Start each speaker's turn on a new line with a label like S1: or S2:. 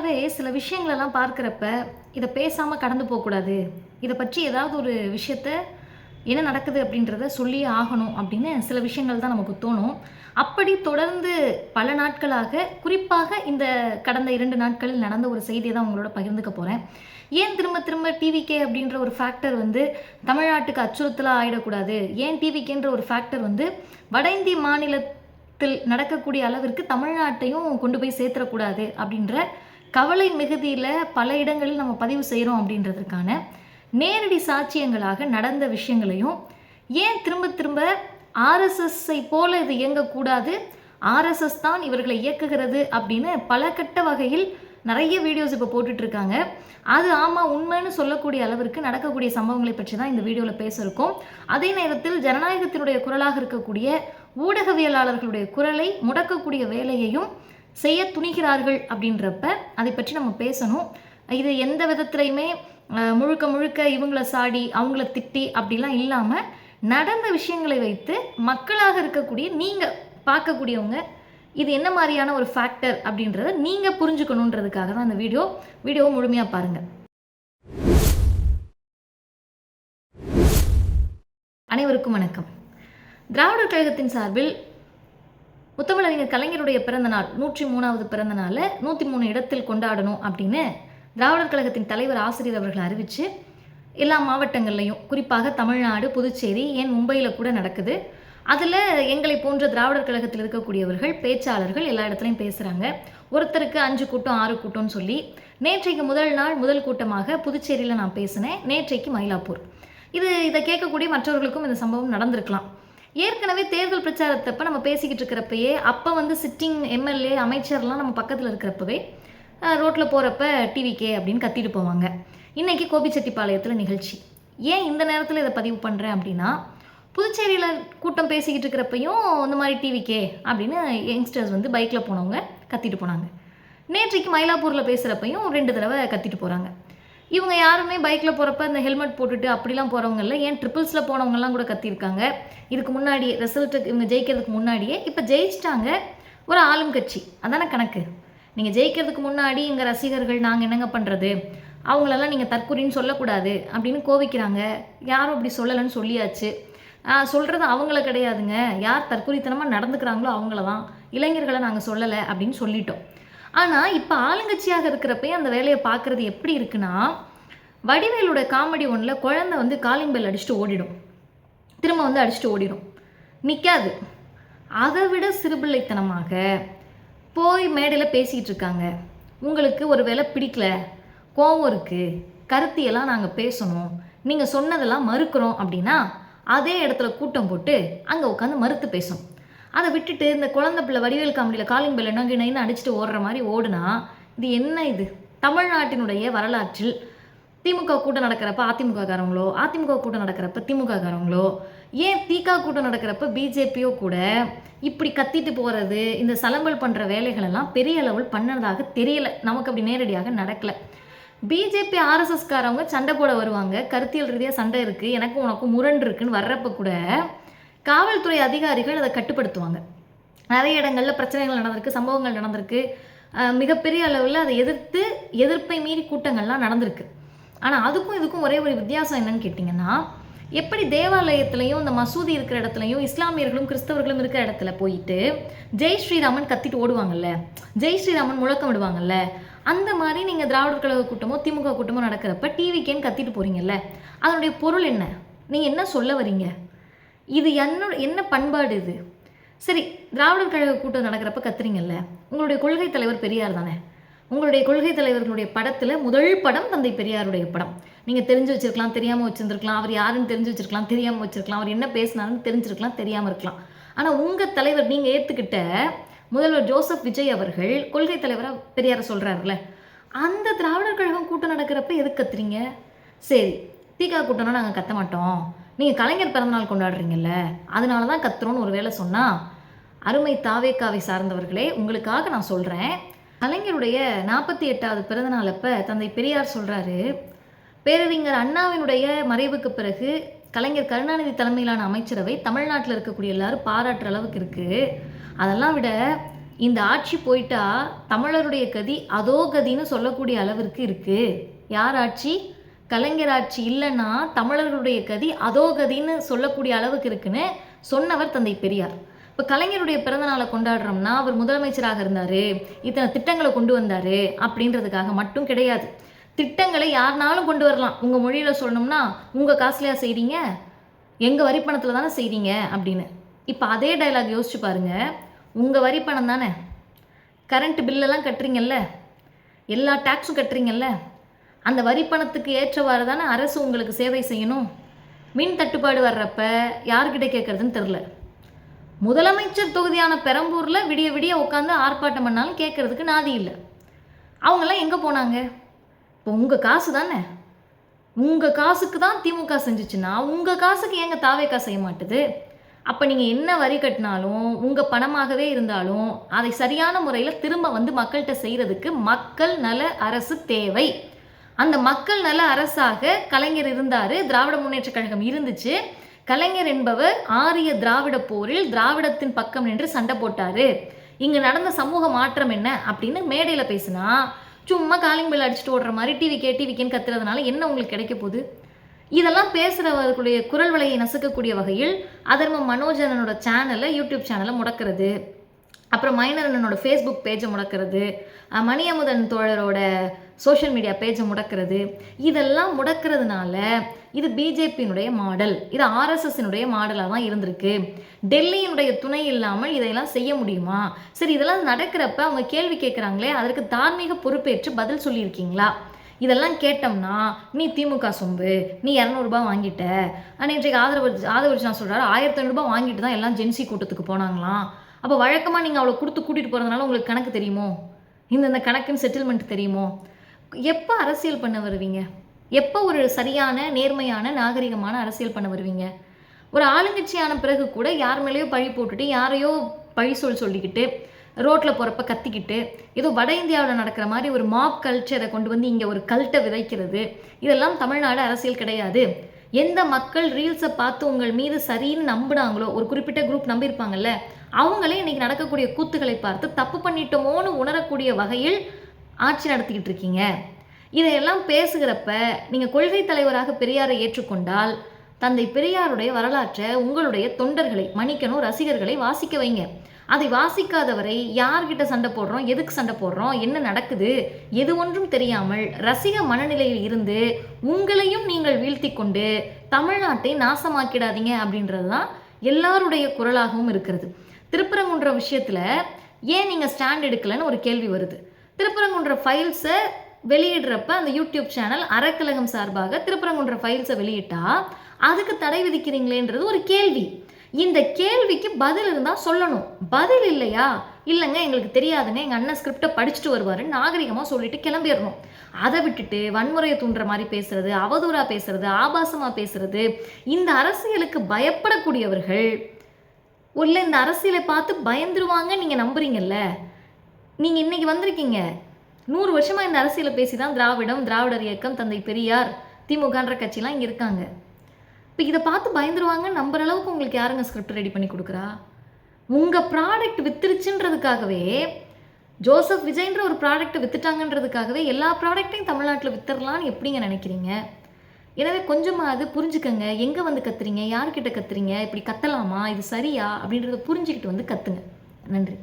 S1: பொதுவாகவே சில விஷயங்களெல்லாம் பார்க்குறப்ப, இத பேசாம கடந்து போக்கூடாது. இத பற்றி ஏதாவது ஒரு விஷயத்த என்ன நடக்குது அப்படின்றத சொல்லியே ஆகணும் அப்படின்னு சில விஷயங்கள் தான் நமக்கு தோணும். அப்படி தொடர்ந்து பல நாட்களாக, குறிப்பாக இந்த கடந்த 2 நாட்களில் நடந்த ஒரு செய்திய தான் உங்களோட பகிர்ந்துக்க போறேன். ஏன் திரும்ப திரும்ப டிவிகே அப்படின்ற ஒரு ஃபேக்டர் வந்து தமிழ்நாட்டுக்கு அச்சுறுத்தலா ஆயிடக்கூடாது? ஏன் டிவிகேன்ற ஒரு ஃபேக்டர் வந்து வட இந்திய மாநிலத்தில் நடக்கக்கூடிய அளவிற்கு தமிழ்நாட்டையும் கொண்டு போய் சேர்த்துறக்கூடாது? அப்படின்ற கவலை மிகுதியில பல இடங்களில் நம்ம பதிவு செய்றோம் அப்படின்றதற்கான நேரடி சாட்சியங்களாக நடந்த விஷயங்களையும், ஏன் திரும்ப திரும்ப ஆர்எஸ்எஸ்ஸை போல இது இயங்கக்கூடாது, ஆர்எஸ்எஸ் தான் இவர்களை இயக்குகிறது அப்படின்னு பல கட்ட வகையில் நிறைய வீடியோஸ் இப்போ போட்டுட்டு இருக்காங்க. அது ஆமா உண்மைன்னு சொல்லக்கூடிய அளவிற்கு நடக்கக்கூடிய சம்பவங்களை பற்றி தான் இந்த வீடியோவில் பேச இருக்கோம். அதே நேரத்தில் ஜனநாயகத்தினுடைய குரலாக இருக்கக்கூடிய ஊடகவியலாளர்களுடைய குரலை முடக்கக்கூடிய வேலையையும் செய்ய துணிகிறார்கள் அப்படின்றப்ப அதை பற்றி நம்ம பேசணும். இது எந்த விதத்துலையுமே முழுக்க முழுக்க இவங்கள சாடி அவங்கள திட்டி அப்படிலாம் இல்லாமல் நடந்த விஷயங்களை வைத்து மக்களாக இருக்கக்கூடிய நீங்கள் பார்க்கக்கூடியவங்க இது என்ன மாதிரியான ஒரு ஃபேக்டர் அப்படின்றத நீங்கள் புரிஞ்சுக்கணுன்றதுக்காக தான் இந்த வீடியோவை முழுமையாக பாருங்கள். அனைவருக்கும் வணக்கம். திராவிடர் கழகத்தின் சார்பில் முத்தமிழறிஞர் கலைஞருடைய பிறந்த நாள் 103வது பிறந்த நாளை 103 இடத்தில் கொண்டாடணும் அப்படின்னு திராவிடர் கழகத்தின் தலைவர் ஆசிரியர் அவர்கள் அறிவித்து எல்லா மாவட்டங்கள்லையும், குறிப்பாக தமிழ்நாடு, புதுச்சேரி, ஏன் மும்பையில் கூட நடக்குது. அதில் எங்களை போன்ற திராவிடர் கழகத்தில் இருக்கக்கூடியவர்கள், பேச்சாளர்கள் எல்லா இடத்துலையும் பேசுகிறாங்க. ஒருத்தருக்கு 5 கூட்டம் 6 கூட்டம்னு சொல்லி நேற்றைக்கு முதல் கூட்டமாக புதுச்சேரியில் நான் பேசினேன். நேற்றைக்கு மயிலாப்பூர். இதை கேட்கக்கூடிய மற்றவர்களுக்கும் இந்த சம்பவம் நடந்திருக்கலாம். ஏற்கனவே தேர்தல் பிரச்சாரத்தப்போ நம்ம பேசிக்கிட்டு இருக்கிறப்பயே, அப்போ வந்து சிட்டிங் எம்எல்ஏ அமைச்சர்லாம் நம்ம பக்கத்தில் இருக்கிறப்பவே ரோட்டில் போகிறப்ப டிவிகே அப்படின்னு கத்திட்டு போவாங்க. இன்றைக்கி கோபிச்செட்டிப்பாளையத்தில் நிகழ்ச்சி. ஏன் இந்த நேரத்தில் இதை பதிவு பண்ணுறேன் அப்படின்னா, புதுச்சேரியில் கூட்டம் பேசிக்கிட்டு இருக்கிறப்பையும் இந்த மாதிரி டிவிகே அப்படின்னு யங்ஸ்டர்ஸ் வந்து பைக்கில் போனவங்க கத்திட்டு போனாங்க. நேற்றைக்கு மயிலாப்பூரில் பேசுகிறப்பையும் 2 தடவை கத்திட்டு போகிறாங்க. இவங்க யாருமே பைக்கில் போகிறப்ப இந்த ஹெல்மெட் போட்டுட்டு அப்படிலாம் போகிறவங்க இல்லை. ஏன் ட்ரிபிள்ஸில் போனவங்கலாம் கூட கத்திருக்காங்க. இதுக்கு முன்னாடியே ரிசல்ட்டுக்கு இவங்க ஜெயிக்கிறதுக்கு முன்னாடியே, இப்போ ஜெயிச்சிட்டாங்க, ஒரு ஆளும் கட்சி, அதான கணக்கு. நீங்கள் ஜெயிக்கிறதுக்கு முன்னாடி எங்கள் ரசிகர்கள் நாங்கள் என்னங்க பண்ணுறது, அவங்களெல்லாம் நீங்கள் தற்கொலைன்னு சொல்லக்கூடாது அப்படின்னு கோவிக்கிறாங்க. யாரும் அப்படி சொல்லலைன்னு சொல்லியாச்சு. சொல்கிறது அவங்கள கிடையாதுங்க, யார் தற்கொலைத்தனமாக நடந்துக்கிறாங்களோ அவங்கள தான், இளைஞர்களை நாங்கள் சொல்லலை அப்படின்னு சொல்லிட்டோம். ஆனால் இப்போ ஆளுங்கட்சியாக இருக்கிறப்பே அந்த வேலையை பார்க்குறது எப்படி இருக்குன்னா, வடிவேலோட காமெடி ஒன்றில் குழந்தை வந்து காலிங் பெல் அடிச்சுட்டு ஓடிடும், திரும்ப வந்து அடிச்சுட்டு ஓடிடும், நிற்காது. அதை விட சிறுபிள்ளைத்தனமாக போய் மேடையில் பேசிக்கிட்டு இருக்காங்க. உங்களுக்கு ஒரு வேலை பிடிக்கல, கோவம் இருக்குது, கருத்தியெல்லாம் நாங்கள் பேசணும், நீங்கள் சொன்னதெல்லாம் மறுக்கிறோம் அப்படின்னா அதே இடத்துல கூட்டம் போட்டு அங்கே உட்காந்து மறுத்து பேசணும். அதை விட்டுட்டு இந்த குழந்தை பிள்ளை வடிவேல் காமெடியில் காலிங் பெல் நைன்னு அடிச்சுட்டு ஓடுற மாதிரி ஓடுனா இது என்ன? இது தமிழ்நாட்டினுடைய வரலாற்றில் திமுக கூட்டம் நடக்கிறப்ப அதிமுககாரங்களோ, அதிமுக கூட்டம் நடக்கிறப்ப திமுககாரங்களோ, ஏன் திக கூட்டம் நடக்கிறப்ப பிஜேபியோ கூட இப்படி கத்திட்டு போகிறது, இந்த சலம்பல் பண்ணுற வேலைகளெல்லாம் பெரிய அளவில் பண்ணதாக தெரியலை. நமக்கு அப்படி நேரடியாக நடக்கலை. பிஜேபி ஆர்எஸ்எஸ்காரவங்க சண்டை போட வருவாங்க, கருத்தியல் ரீதியாக சண்டை இருக்குது, எனக்கும் உனக்கும் முரண் இருக்குன்னு வர்றப்ப கூட காவல்துறை அதிகாரிகள் அதை கட்டுப்படுத்துவாங்க. நிறைய இடங்களில் பிரச்சனைகள் நடந்திருக்கு, சம்பவங்கள் நடந்திருக்கு, மிகப்பெரிய அளவில் அதை எதிர்ப்பை மீறி கூட்டங்கள்லாம் நடந்திருக்கு. ஆனால் அதுக்கும் இதுக்கும் ஒரே ஒரு வித்தியாசம் என்னன்னு கேட்டிங்கன்னா, எப்படி தேவாலயத்துலையும் இந்த மசூதி இருக்கிற இடத்துலையும் இஸ்லாமியர்களும் கிறிஸ்தவர்களும் இருக்கிற இடத்துல போயிட்டு ஜெய் ஸ்ரீராமன் கத்திட்டு ஓடுவாங்கல்ல, ஜெய் ஸ்ரீராமன் முழக்கம் விடுவாங்கல்ல, அந்த மாதிரி நீங்கள் திராவிடர் கழக கூட்டமோ திமுக கூட்டமோ நடக்கிறப்ப டிவிக்கேன்னு கத்திட்டு போகிறீங்கல்ல, அதனுடைய பொருள் என்ன? நீங்கள் என்ன சொல்ல வரீங்க? இது என்ன பண்பாடு இது? சரி, திராவிடர் கழக கூட்டம் நடக்கிறப்ப கத்துறீங்கல்ல, உங்களுடைய கொள்கை தலைவர் பெரியார் தானே. உங்களுடைய கொள்கை தலைவர்களுடைய படத்தில் முதல் படம் தந்தை பெரியாருடைய படம். நீங்கள் தெரிஞ்சு வச்சிருக்கலாம், தெரியாமல் வச்சுருந்துருக்கலாம், அவர் யாருன்னு தெரிஞ்சு வச்சிருக்கலாம், தெரியாமல் வச்சிருக்கலாம், அவர் என்ன பேசினாருன்னு தெரிஞ்சிருக்கலாம், தெரியாமல் இருக்கலாம். ஆனால் உங்கள் தலைவர், நீங்கள் ஏற்றுக்கிட்ட முதல்வர் ஜோசப் விஜய் அவர்கள் கொள்கை தலைவராக பெரியாரை சொல்கிறாருல்ல, அந்த திராவிடர் கழகம் கூட்டம் நடக்கிறப்ப எதுக்கு கத்துறீங்க? சரி, திக கூட்டம்னா நாங்கள் கத்த மாட்டோம், நீங்கள் கலைஞர் பிறந்தநாள் கொண்டாடுறீங்கல்ல அதனால தான் கத்துறோன்னு ஒரு வேளை சொன்னால், அருமை தாவேக்காவை சார்ந்தவர்களே, உங்களுக்காக நான் சொல்கிறேன். கலைஞருடைய 48வது பிறந்தநாள் அப்போ தந்தை பெரியார் சொல்கிறாரு, பேரறிஞர் அண்ணாவினுடைய மறைவுக்கு பிறகு கலைஞர் கருணாநிதி தலைமையிலான அமைச்சரவை தமிழ்நாட்டில் இருக்கக்கூடிய எல்லாரும் பாராட்டுற அளவுக்கு இருக்குது. அதெல்லாம் விட இந்த ஆட்சி போயிட்டா தமிழருடைய கதி அதோ கதின்னு சொல்லக்கூடிய அளவிற்கு இருக்குது. யார் ஆட்சி? கலைஞர் ஆட்சி இல்லைன்னா தமிழர்களுடைய கதி அதோ கதின்னு சொல்லக்கூடிய அளவுக்கு இருக்குன்னு சொன்னவர் தந்தை பெரியார். இப்போ கலைஞருடைய பிறந்தநாளை கொண்டாடுறோம்னா அவர் முதலமைச்சராக இருந்தார், இத்தனை திட்டங்களை கொண்டு வந்தார் அப்படின்றதுக்காக மட்டும் கிடையாது. திட்டங்களை யாருனாலும் கொண்டு வரலாம். உங்கள் மொழியில் சொல்லணும்னா உங்கள் காசுலையா செய்கிறீங்க, எங்கள் வரிப்பணத்தில் தானே செய்கிறீங்க அப்படின்னு. இப்போ அதே டைலாக் யோசிச்சு பாருங்கள். உங்கள் வரிப்பணம் தானே, கரண்ட் பில்லெல்லாம் கட்டுறீங்கல்ல, எல்லா டேக்ஸும் கட்டுறீங்கல்ல, அந்த வரிப்பணத்துக்கு ஏற்றவாறு தானே அரசு உங்களுக்கு சேவை செய்யணும். மின் தட்டுப்பாடு வர்றப்ப யார்கிட்ட கேட்குறதுன்னு தெரில. முதலமைச்சர் தொகுதியான பெரம்பூரில் விடிய விடிய உட்காந்து ஆர்ப்பாட்டம் பண்ணாலும் கேட்குறதுக்கு நாதி இல்லை. அவங்கெல்லாம் எங்கே போனாங்க? இப்போ உங்கள் காசு தானே, உங்கள் காசுக்கு தான் திமுக செஞ்சிச்சுன்னா உங்கள் காசுக்கு ஏங்க தாவேக்கா செய்ய மாட்டுது? அப்போ நீங்கள் என்ன வரி கட்டினாலும் உங்கள் பணமாகவே இருந்தாலும் அதை சரியான முறையில் திரும்ப வந்து மக்கள்கிட்ட செய்கிறதுக்கு மக்கள் நல அரசு தேவை. அந்த மக்கள் நல அரசாக கலைஞர் இருந்தார், திராவிட முன்னேற்றக் கழகம் இருந்துச்சு. கலைஞர் என்பவர் ஆரிய திராவிட போரில் திராவிடத்தின் பக்கம் நின்று சண்டை போட்டார். இங்கே நடந்த சமூக மாற்றம் என்ன அப்படின்னு மேடையில் பேசினா சும்மா காலிங் பெல் அடிச்சுட்டு ஓடுற மாதிரி டிவிக்கேன்னு கத்துறதுனால என்ன உங்களுக்கு கிடைக்க போகுது? இதெல்லாம் பேசுகிறவர்களுடைய குரல் வலையை நசுக்கக்கூடிய வகையில் அதர்ம மனோஜனனோட சேனலை, யூடியூப் சேனலை முடக்கிறது, அப்புறம் மைனரனோட ஃபேஸ்புக் பேஜை முடக்கிறது, மணியமுதன் தோழரோட சோஷியல் மீடியா பேஜை முடக்கிறது, இதெல்லாம் முடக்கிறதுனால இது பிஜேபியினுடைய மாடல், இது ஆர்எஸ்எஸ்னுடைய மாடலாக தான் இருந்திருக்கு. டெல்லியினுடைய துணை இல்லாமல் இதையெல்லாம் செய்ய முடியுமா? சரி, இதெல்லாம் நடக்கிறப்ப அவங்க கேள்வி கேட்குறாங்களே, அதற்கு தார்மீக பொறுப்பேற்று பதில் சொல்லியிருக்கீங்களா? இதெல்லாம் கேட்டோம்னா நீ திமுக சொம்பு, நீ 200 ரூபாய் வாங்கிட்ட. இன்றைக்கு ஆதரவு நான் சொல்கிறாரு 1500 ரூபாய் வாங்கிட்டு தான் எல்லாம் ஜென்சி கூட்டத்துக்கு போனாங்களாம். அப்போ வழக்கமாக நீங்கள் அவளை கொடுத்து கூட்டிகிட்டு போகிறதுனால உங்களுக்கு கணக்கு தெரியுமோ? இந்த கணக்குன்னு செட்டில்மெண்ட் தெரியுமோ? எப்போ அரசியல் பண்ண வருவீங்க? எப்போ ஒரு சரியான நேர்மையான நாகரிகமான அரசியல் பண்ண வருவீங்க? ஒரு ஆளுங்கட்சியான பிறகு கூட யார் மேலேயோ பழி போட்டுட்டு யாரையோ பழி சொல்லிக்கிட்டு ரோட்டில் போகிறப்ப கத்திக்கிட்டு ஏதோ வட இந்தியாவில் நடக்கிற மாதிரி ஒரு மாப் கல்ச்சரை கொண்டு வந்து இங்கே ஒரு கல்ட்டை விதைக்கிறது, இதெல்லாம் தமிழ்நாடு அரசியல் கிடையாது. எந்த மக்கள் ரீல்ஸை பார்த்து உங்கள் மீது சரின்னு நம்பினாங்களோ, ஒரு குறிப்பிட்ட குரூப் நம்பியிருப்பாங்கல்ல, அவங்களே இன்றைக்கி நடக்கக்கூடிய கூத்துக்களை பார்த்து தப்பு பண்ணிட்டோமோன்னு உணரக்கூடிய வகையில் ஆட்சி நடத்திக்கிட்டு இருக்கீங்க. இதையெல்லாம் பேசுகிறப்ப நீங்கள் கொள்கை தலைவராக பெரியாரை ஏற்றுக்கொண்டால் தந்தை பெரியாருடைய வரலாற்றை உங்களுடைய தொண்டர்களை, மன்னிக்கணும், ரசிகர்களை வாசிக்க வைங்க. அதை வாசிக்காதவரை யார்கிட்ட சண்டை போடுறோம், எதுக்கு சண்டை போடுறோம், என்ன நடக்குது, எது ஒன்றும் தெரியாமல் ரசிக மனநிலையில் இருந்து உங்களையும் நீங்கள் வீழ்த்தி கொண்டு தமிழ்நாட்டை நாசமாக்கிடாதீங்க அப்படின்றது தான் எல்லாருடைய குரலாகவும் இருக்கிறது. திருப்பரங்குன்ற விஷயத்தில் ஏன் நீங்கள் ஸ்டாண்ட் எடுக்கலைன்னு ஒரு கேள்வி வருது. திருப்பரங்குன்ற ஃபைல்ஸை வெளியிடுறப்ப அந்த யூடியூப் சேனல் அறக்கழகம் சார்பாக திருப்பரங்குன்ற ஃபைல்ஸை வெளியிட்டா அதுக்கு தடை விதிக்கிறீங்களேன்றது ஒரு கேள்வி. இந்த கேள்விக்கு பதில் இருந்தால் சொல்லணும். பதில் இல்லையா, இல்லைங்க எங்களுக்கு தெரியாதுங்க, எங்கள் அண்ணன் ஸ்கிரிப்டை படிச்சுட்டு வருவாருன்னு நாகரிகமாக சொல்லிட்டு கிளம்பிடணும். அதை விட்டுட்டு வன்முறையை தூண்டுற மாதிரி பேசுறது, அவதூறாக பேசுறது, ஆபாசமாக பேசுறது, இந்த அரசியலுக்கு பயப்படக்கூடியவர்கள் உள்ள இந்த அரசியலை பார்த்து பயந்துருவாங்க. நீங்கள் நம்புறீங்கல்ல, நீங்கள் இன்னைக்கு வந்திருக்கீங்க. 100 வருஷமாக இந்த அரசியலை பேசி தான் திராவிடர் இயக்கம், தந்தை பெரியார், திமுகன்ற கட்சிலாம் இங்கே இருக்காங்க. இப்போ இதை பார்த்து பயந்துருவாங்க நம்புற அளவுக்கு உங்களுக்கு யாருங்க ஸ்கிரிப்ட் ரெடி பண்ணி கொடுக்குறா? உங்கள் ப்ராடக்ட் வித்துருச்சுன்றதுக்காகவே, ஜோசப் விஜய்ன்ற ஒரு ப்ராடக்ட்டை வித்துட்டாங்கன்றதுக்காகவே எல்லா ப்ராடக்ட்டையும் தமிழ்நாட்டில் வித்துடலான்னு எப்படிங்க நினைக்கிறீங்க? எனவே கொஞ்சமாக அது புரிஞ்சுக்கங்க. எங்கே வந்து கத்துறீங்க, யார்கிட்ட கத்துறீங்க, இப்படி கத்தலாமா, இது சரியா அப்படின்றத புரிஞ்சுக்கிட்டு வந்து கத்துங்க. நன்றி.